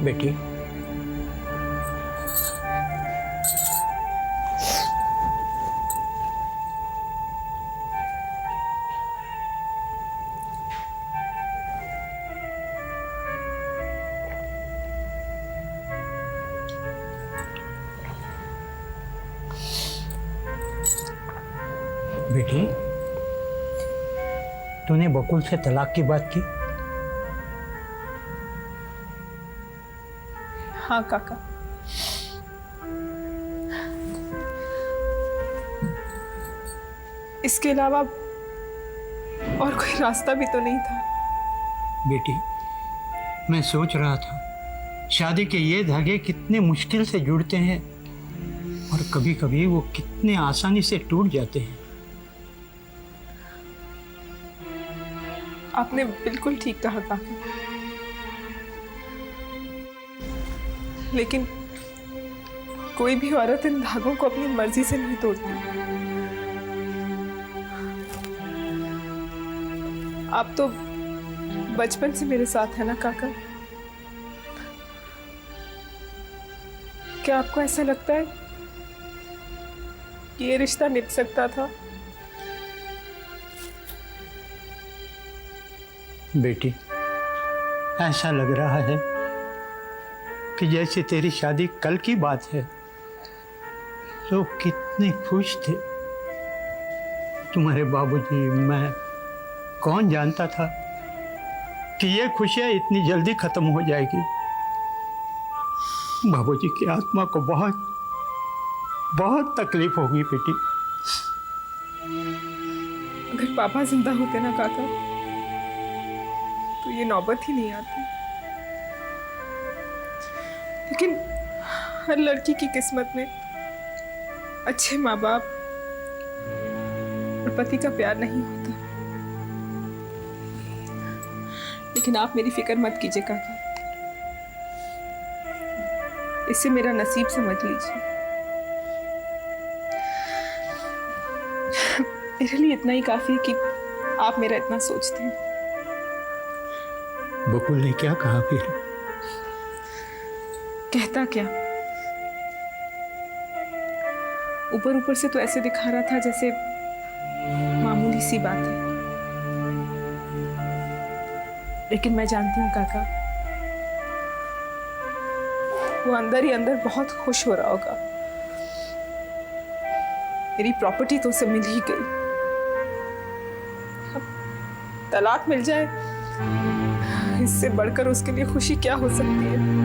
बेटी, बेटी, तूने बकुल से तलाक की बात की? हाँ काका। इसके अलावा और कोई रास्ता भी तो नहीं था। बेटी, मैं सोच रहा था शादी के ये धागे कितने मुश्किल से जुड़ते हैं और कभी कभी वो कितने आसानी से टूट जाते हैं। आपने बिल्कुल ठीक कहा काका, लेकिन कोई भी औरत इन धागों को अपनी मर्जी से नहीं तोड़ती। आप तो बचपन से मेरे साथ है ना काका। क्या आपको ऐसा लगता है कि ये रिश्ता निभ सकता था? बेटी, ऐसा लग रहा है कि जैसे तेरी शादी कल की बात है। लोग कितने खुश थे। तुम्हारे बाबूजी, मैं, कौन जानता था कि ये खुशियां इतनी जल्दी खत्म हो जाएगी। बाबूजी की आत्मा को बहुत बहुत तकलीफ होगी बेटी। अगर पापा जिंदा होते ना काका, तो ये नौबत ही नहीं आती। लेकिन हर लड़की की किस्मत में अच्छे माँ बाप और पति का प्यार नहीं होता। लेकिन आप मेरी फिक्र मत कीजिए काका, इसे मेरा नसीब समझ लीजिए। मेरे लिए इतना ही काफी है कि आप मेरा इतना सोचते हैं। बकुल ने क्या कहा फिर? कहता क्या, ऊपर ऊपर से तो ऐसे दिखा रहा था जैसे मामूली सी बात है, लेकिन मैं जानती हूँ काका, वो अंदर ही अंदर बहुत खुश हो रहा होगा। मेरी प्रॉपर्टी तो उसे मिल ही गई, अब तलाक मिल जाए, इससे बढ़कर उसके लिए खुशी क्या हो सकती है।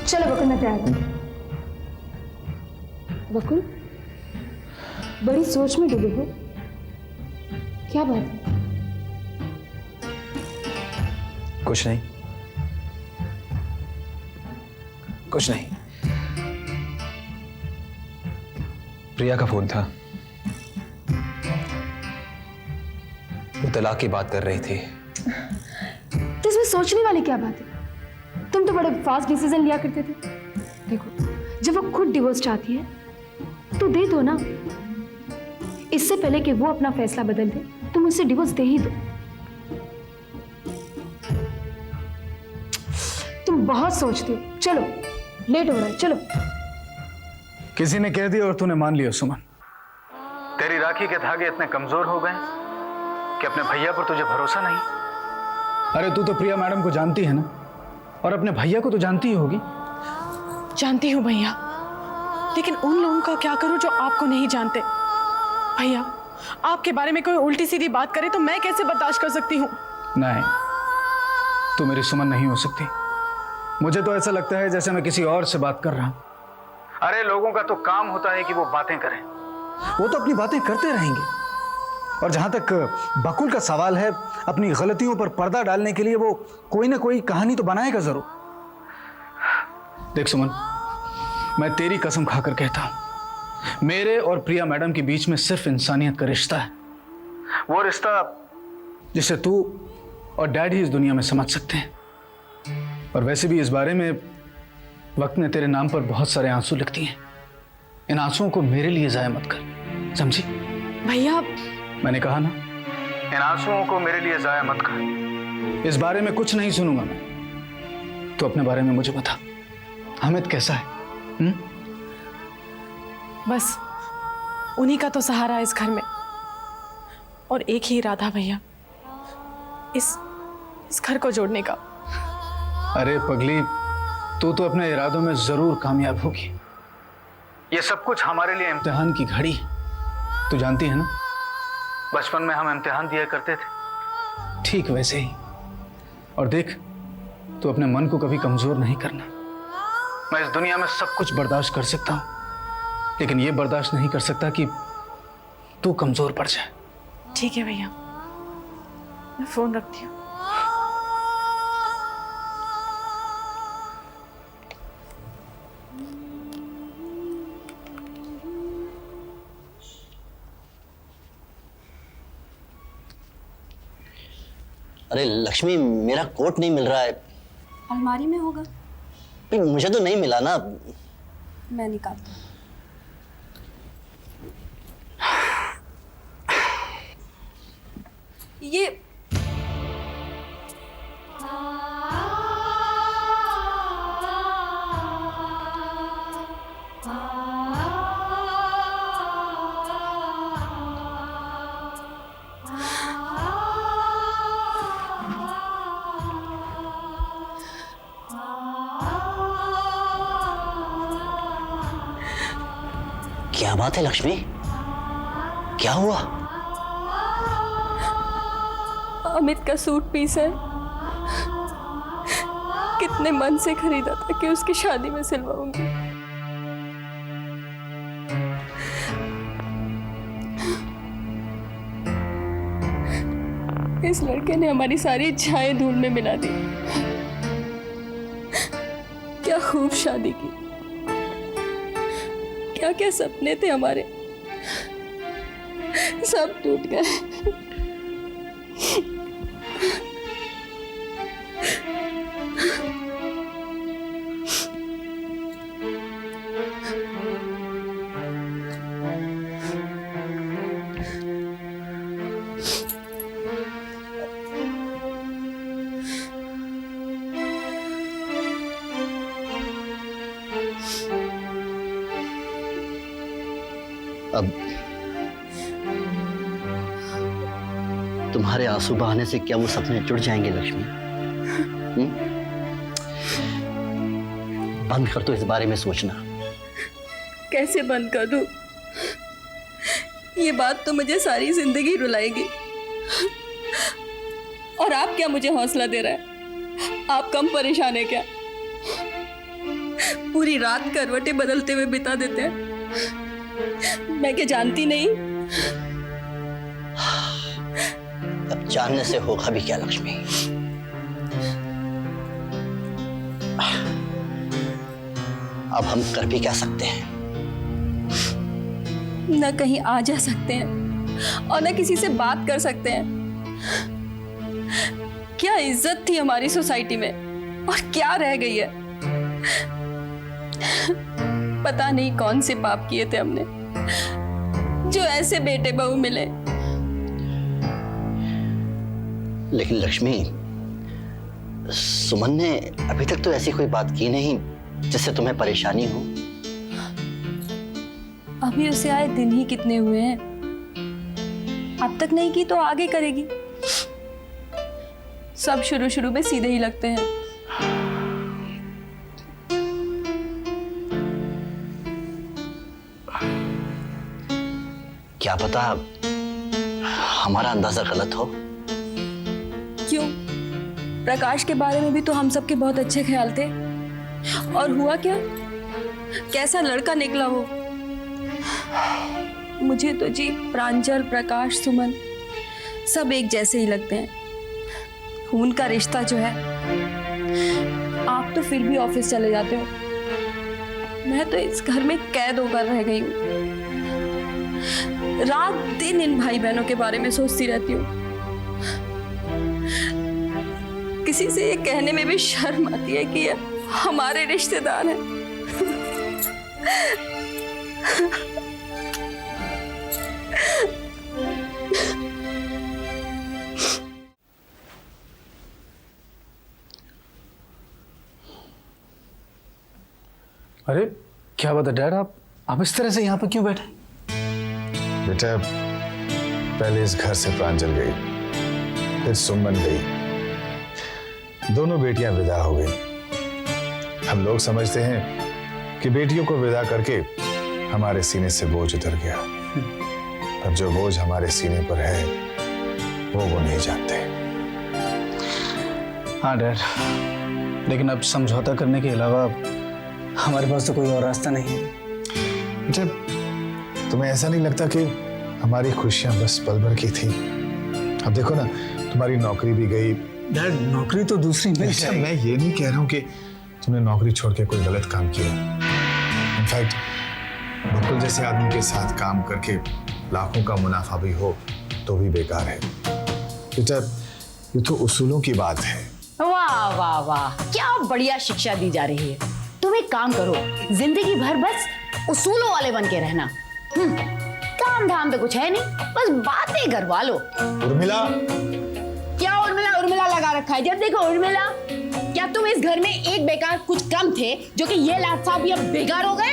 चलो बकुल, मैं तैयार हूँ। बकुल, बड़ी सोच में डूबे हो, क्या बात है? कुछ नहीं, कुछ नहीं। प्रिया का फोन था, वो तलाक की बात कर रही थी। तो इसमें सोचने वाली क्या बात है? तुम तो बड़े फास्ट डिसीजन लिया करते थे। देखो, जब वो खुद डिवोर्स चाहती है तो दे दो ना। इससे पहले कि वो अपना फैसला बदल दे, तुम उसे डिवोर्स दे ही दो। तुम बहुत सोचते हो। चलो, लेट हो रहा है, चलो। किसी ने कह दिया और तूने मान लिया सुमन। तेरी राखी के धागे इतने कमजोर हो गए कि अपने भैया पर तुझे भरोसा नहीं। अरे तू तो प्रिया मैडम को जानती है ना, और अपने भैया को तो जानती ही होगी। जानती हूँ भैया, लेकिन उन लोगों का क्या करूँ जो आपको नहीं जानते। भैया, आपके बारे में कोई उल्टी सीधी बात करे तो मैं कैसे बर्दाश्त कर सकती हूँ? नहीं, तू मेरी सुमन नहीं हो सकती। मुझे तो ऐसा लगता है जैसे मैं किसी और से बात कर रहा हूं। अरे लोगों का तो काम होता है कि वो बातें करें, वो तो अपनी बातें करते रहेंगे। और जहां तक बकुल का सवाल है, अपनी गलतियों पर पर्दा डालने के लिए वो कोई ना कोई कहानी तो बनाएगा जरूर। देख सुमन, मैं तेरी कसम खाकर कहता हूं, मेरे और प्रिया मैडम के बीच में सिर्फ इंसानियत का रिश्ता है। वो रिश्ता जिसे तू और डैड ही इस दुनिया में समझ सकते हैं। और वैसे भी इस बारे में वक्त ने तेरे नाम पर बहुत सारे आंसू लिख दिए हैं। इन आंसुओं को मेरे लिए जाया मत कर, समझी? भैया, मैंने कहा ना, इन आंसुओं को मेरे लिए जाया मत कर। इस बारे में कुछ नहीं सुनूंगा मैं। तो अपने बारे में मुझे बता, हामिद कैसा है? बस उन्हीं का तो सहारा है इस घर में, और एक ही इरादा भैया, इस घर को जोड़ने का। अरे पगली, तू तो अपने इरादों में जरूर कामयाब होगी। ये सब कुछ हमारे लिए इम्तिहान की घड़ी है, तू जानती है ना। बचपन में हम इम्तिहान दिया करते थे, ठीक वैसे ही। और देख, तू अपने मन को कभी कमजोर नहीं करना। मैं इस दुनिया में सब कुछ बर्दाश्त कर सकता हूं, लेकिन ये बर्दाश्त नहीं कर सकता कि तू कमजोर पड़ जाए। ठीक है भैया, मैं फोन रखती हूँ। अरे लक्ष्मी, मेरा कोट नहीं मिल रहा है। अलमारी में होगा। मुझे तो नहीं मिला ना। मैं निकालती हूँ। ये क्या बात है लक्ष्मी, क्या हुआ? अमित का सूट पीस है। कितने मन से खरीदा था कि उसकी शादी में सिलवाऊंगी। इस लड़के ने हमारी सारी इच्छाएं धूल में मिला दी। क्या खूब शादी की, क्या क्या सपने थे हमारे, सब टूट गए। अब तुम्हारे आंसू बहाने से क्या वो सपने जुड़ जाएंगे लक्ष्मी? बंद कर दो इस बारे में सोचना। कैसे बंद कर दूं? ये बात तो मुझे सारी जिंदगी रुलाएगी। और आप क्या मुझे हौसला दे रहा है? आप कम परेशान है क्या? पूरी रात करवटें बदलते हुए बिता देते हैं। मैं क्या जानती नहीं? अब जानने से होगा भी क्या लक्ष्मी? अब हम कर भी क्या सकते हैं? न कहीं आ जा सकते हैं और न किसी से बात कर सकते हैं। क्या इज्जत थी हमारी सोसाइटी में और क्या रह गई है? पता नहीं कौन से पाप किए थे हमने जो ऐसे बेटे बहू मिले। लेकिन लक्ष्मी, सुमन ने अभी तक तो ऐसी कोई बात की नहीं जिससे तुम्हें परेशानी हो। अभी उसे आए दिन ही कितने हुए हैं। अब तक नहीं की तो आगे करेगी। सब शुरू शुरू में सीधे ही लगते हैं। क्या पता हमारा अंदाजा गलत हो। क्यों? प्रकाश के बारे में भी तो हम सबके बहुत अच्छे ख्याल थे। और हुआ क्या? कैसा लड़का निकला वो। मुझे तो जी प्रांजल, प्रकाश, सुमन सब एक जैसे ही लगते हैं। खून का रिश्ता जो है। आप तो फिर भी ऑफिस चले जाते हो, मैं तो इस घर में कैद होकर रह गई हूँ। रात दिन इन भाई बहनों के बारे में सोचती रहती हूँ। किसी से ये कहने में भी शर्म आती है कि ये हमारे रिश्तेदार हैं। अरे क्या बात है डैड, आप इस तरह से यहाँ पर क्यों बैठे? बेटा, पहले इस घर से प्रांजल गई, फिर सुमन गई, दोनों बेटियां विदा हो गई। हम लोग समझते हैं कि बेटियों को विदा करके हमारे सीने से बोझ उतर गया, पर जो बोझ हमारे सीने पर है वो नहीं जानते। हाँ डैड, लेकिन अब समझौता करने के अलावा हमारे पास तो कोई और रास्ता नहीं है। बेटा, तुम्हें ऐसा नहीं लगता कि हमारी खुशियां बस पल भर की थी? अब देखो ना, तुम्हारी नौकरी भी गई। डैड, नौकरी तो दूसरी मिल अच्छा, जाएगी। मैं ये नहीं कह रहा हूँ कि तुमने नौकरी छोड़ के कोई गलत काम किया। इनफैक्ट बकुल जैसे आदमी के साथ काम करके लाखों का मुनाफा भी हो तो भी बेकार है। बेटा, ये तो उसूलों की बात है। वाह वाह वाह, क्या बढ़िया शिक्षा दी जा रही है। तुम एक काम करो, जिंदगी भर बस उसूलों वाले बन के रहना। काम धाम तो कुछ है नहीं, बस बातें करवा लो। उर्मिला, क्या उर्मिला उर्मिला लगा रखा है? जब देखो उर्मिला। क्या तुम इस घर में एक बेकार कुछ कम थे जो कि ये लाट साहब भी अब बेकार हो गए?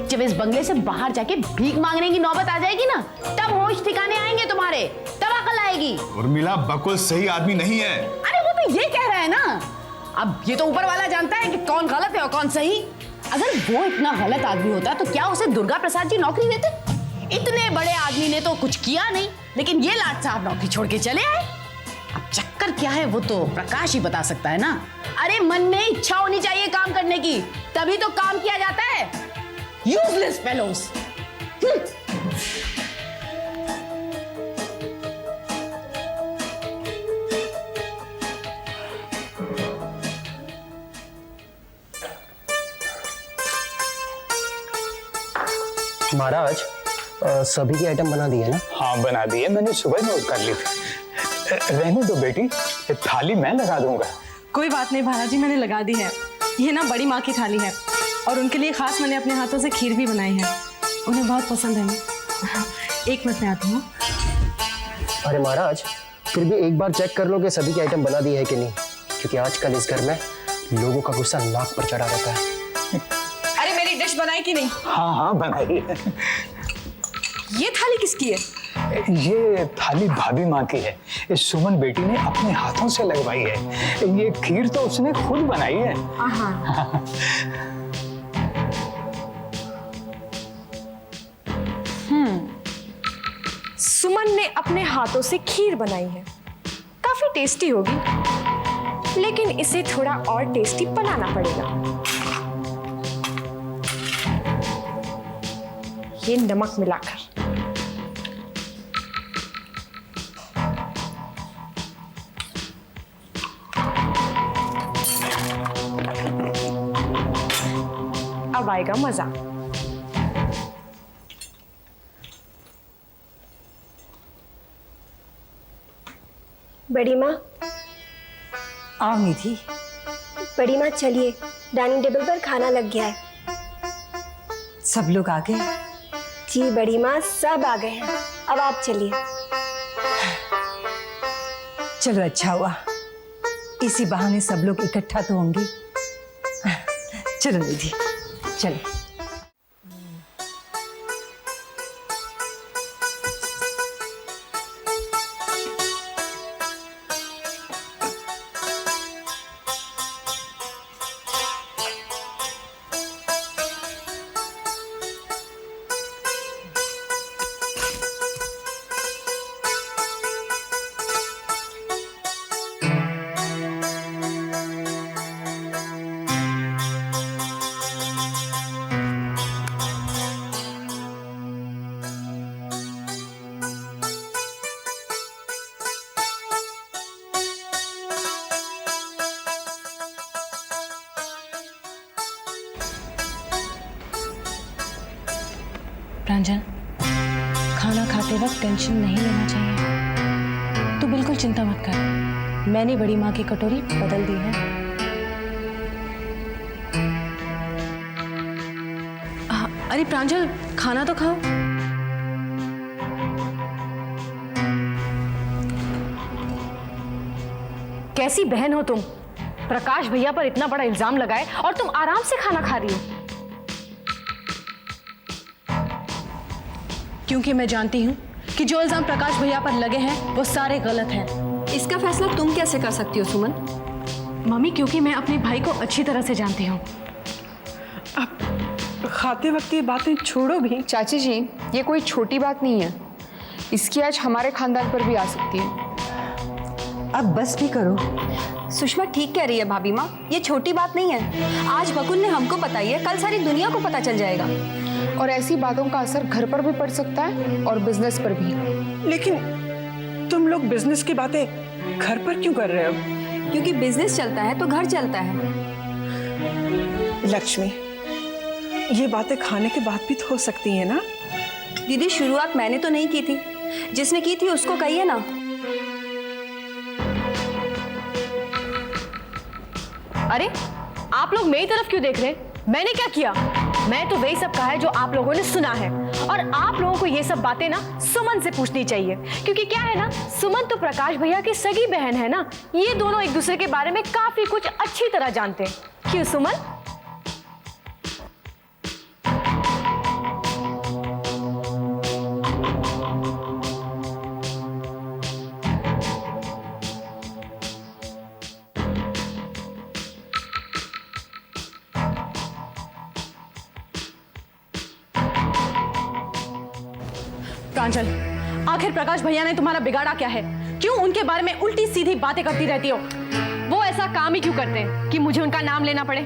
जब इस बंगले से बाहर जाके भीख मांगने की नौबत आ जाएगी ना, तब होश ठिकाने आएंगे तुम्हारे, तब अकल आएगी। उर्मिला, बकुल सही आदमी नहीं है। अरे वो तो ये कह रहा है ना, अब ये तो ऊपर वाला जानता है कि कौन गलत है और कौन सही। अगर वो इतना गलत आदमी होता तो क्या उसे दुर्गा प्रसाद जी नौकरी देते? इतने बड़े आदमी ने तो कुछ किया नहीं, लेकिन ये लाट साहब नौकरी छोड़ के चले आए। अब चक्कर क्या है वो तो प्रकाश ही बता सकता है ना। अरे मन में इच्छा होनी चाहिए काम करने की, तभी तो काम किया जाता है। Useless fellows. महाराज, सभी की आइटम बना दी है ना? हाँ बना दी है, मैंने सुबह नोट कर ली थी। रहने दो बेटी, ये थाली मैं लगा दूंगा। कोई बात नहीं भाला जी, मैंने लगा दी है। ये ना बड़ी माँ की थाली है और उनके लिए खास मैंने अपने हाथों से खीर भी बनाई है। उन्हें बहुत पसंद है। एक मिनट में आती हूँ। अरे महाराज, फिर भी एक बार चेक कर लो कि सभी की आइटम बना दी है कि नहीं, क्योंकि आजकल इस घर में लोगों का गुस्सा नाक पर चढ़ा रहता है। अरे मेरी डिश बनाई कि नहीं? हाँ हाँ बनाई है। ये थाली किसकी है? ये थाली भाभी माँ की है। इस सुमन बेटी ने अपने हाथों से लगवाई है। ये खीर तो उसने खुद बनाई है। हाँ। सुमन ने अपने हाथों से खीर बनाई है, काफी टेस्टी होगी, लेकिन इसे थोड़ा और टेस्टी बनाना पड़ेगा। ये नमक मिलाकर। अब आएगा मजा। बड़ी माँ, आओ निधि। बड़ी माँ चलिए, डाइनिंग टेबल पर खाना लग गया है। सब लोग आ गए? जी बड़ी माँ, सब आ गए हैं। अब आप चलिए। चलो अच्छा हुआ, इसी बहाने सब लोग इकट्ठा तो होंगे। चलो निधि, चलो। प्रांजल, खाना खाते वक्त टेंशन नहीं लेना चाहिए। तू बिल्कुल चिंता मत कर, मैंने बड़ी माँ की कटोरी बदल दी है। अरे प्रांजल, खाना तो खाओ। कैसी बहन हो तुम? प्रकाश भैया पर इतना बड़ा इल्जाम लगाए और तुम आराम से खाना खा रही हो। क्योंकि मैं जानती हूँ कि जो इल्जाम प्रकाश भैया पर लगे हैं वो सारे गलत हैं। इसका फैसला तुम कैसे कर सकती हो सुमन? मम्मी, क्योंकि मैं अपने भाई को अच्छी तरह से जानती हूँ। अब खाते वक्त ये बातें छोड़ो भी। चाची जी, ये कोई छोटी बात नहीं है। इसकी आज हमारे खानदान पर भी आ सकती है। अब बस भी करो। सुषमा ठीक कह रही है भाभी माँ, ये छोटी बात नहीं है। आज बकुल ने हमको बताई है, कल सारी दुनिया को पता चल जाएगा। और ऐसी बातों का असर घर पर भी पड़ सकता है और बिजनेस पर भी। लेकिन तुम लोग बिजनेस की बातें घर पर क्यों कर रहे हो? क्योंकि बिजनेस चलता है तो घर चलता है। लक्ष्मी, ये बातें खाने के बाद भी तो हो सकती है ना? दीदी, शुरुआत मैंने तो नहीं की थी, जिसने की थी उसको कहिए ना। अरे आप लोग मेरी तरफ क्यों देख रहे हैं? मैंने क्या किया? मैं तो वही सब कहा है जो आप लोगों ने सुना है। और आप लोगों को ये सब बातें ना सुमन से पूछनी चाहिए, क्योंकि क्या है ना, सुमन तो प्रकाश भैया की सगी बहन है ना। ये दोनों एक दूसरे के बारे में काफी कुछ अच्छी तरह जानते हैं। क्यों सुमन? प्रांजल, आखिर प्रकाश भैया ने तुम्हारा बिगाड़ा क्या है? क्यों उनके बारे में उल्टी सीधी बातें करती रहती हो? वो ऐसा काम ही क्यों करते हैं कि मुझे उनका नाम लेना पड़े?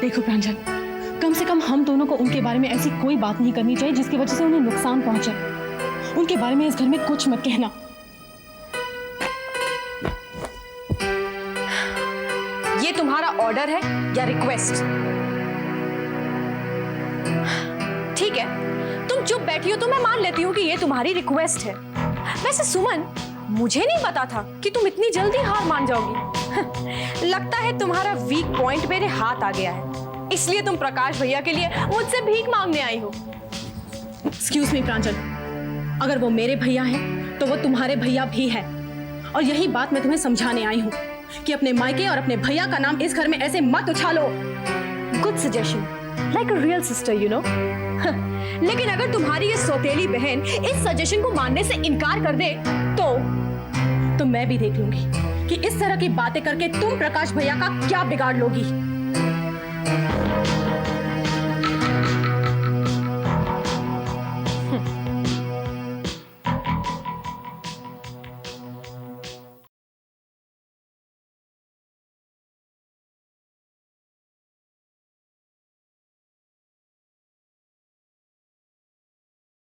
देखो प्रांजल, कम से कम हम दोनों को उनके बारे में ऐसी कोई बात नहीं करनी चाहिए जिसकी वजह से उन्हें नुकसान पहुंचे। उनके बारे में इस घर में कुछ मत कहना। ये तुम्हारा ऑर्डर है या रिक्वेस्ट? ठीक है, तुम चुप बैठी हो तो मैं मान लेती हूँ कि ये तुम्हारी रिक्वेस्ट है। वैसे सुमन, मुझे नहीं पता था कि तुम इतनी जल्दी हार मान जाओगी। लगता है तुम्हारा वीक पॉइंट मेरे हाथ आ गया है, इसलिए तुम प्रकाश भैया के लिए मुझसे भीख मांगने आई हो। एक्सक्यूज मी प्रांजल, अगर वो मेरे भैया हैं तो वो तुम्हारे भैया भी है। और यही बात मैं तुम्हें समझाने आई हूँ कि अपने मायके और अपने भैया का नाम इस घर में ऐसे मत उछालो। Good suggestion, like a real sister, you know. लेकिन अगर तुम्हारी ये सौतेली बहन इस सजेशन को मानने से इनकार कर दे तो मैं भी देख लूंगी कि इस तरह की बातें करके तुम प्रकाश भैया का क्या बिगाड़ लोगी।